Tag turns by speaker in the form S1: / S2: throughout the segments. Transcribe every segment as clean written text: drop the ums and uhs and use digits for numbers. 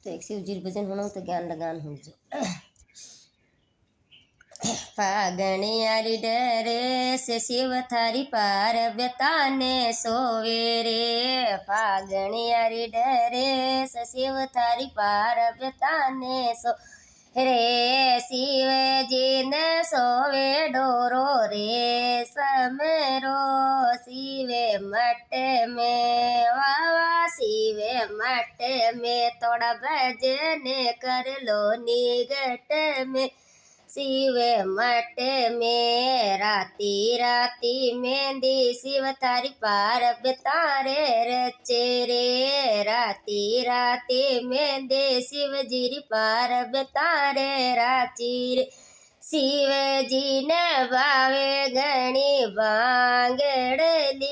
S1: तो एक शिवजी भजन सुनाऊं तो ज्ञान लगान हो जो। फागणियारी डरे से शिव थारी पार्वता ने सोवे रे। फागणियारी डरे से शिव थारी पार्वता ने सो रे। शिव जी ने सोवे डोरो रे समरो। शिवे मठ में वावा शिवे मठ में थोड़ा भजन कर लो निगट में। शिव मठ में राती राती मेहंदी शिव थारी पार्वता रे रचे रे। राती राती मेहंदी शिव जी पार्वता रे राची रे। शिव जी ने भावे घणी बांगड़ली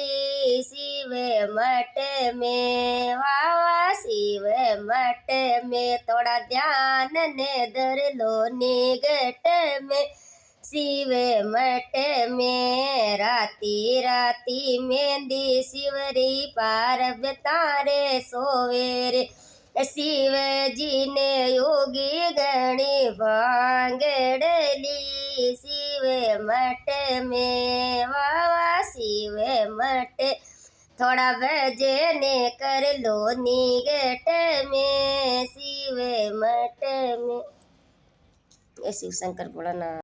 S1: शिव मठ में वावा। शिव मठ में थोड़ा ध्यान ने धर लो निगट में। शिव मठ में राती राती मेहंदी शिवरी पार्वता रे सोवे रे। शिव जी ने योगी गणी भांगड़ली शिव मठ में वावा। शिव मठ थोड़ा भजन कर लो निगट में। शिव मठ में। ये शिव शंकर भोलानाथ।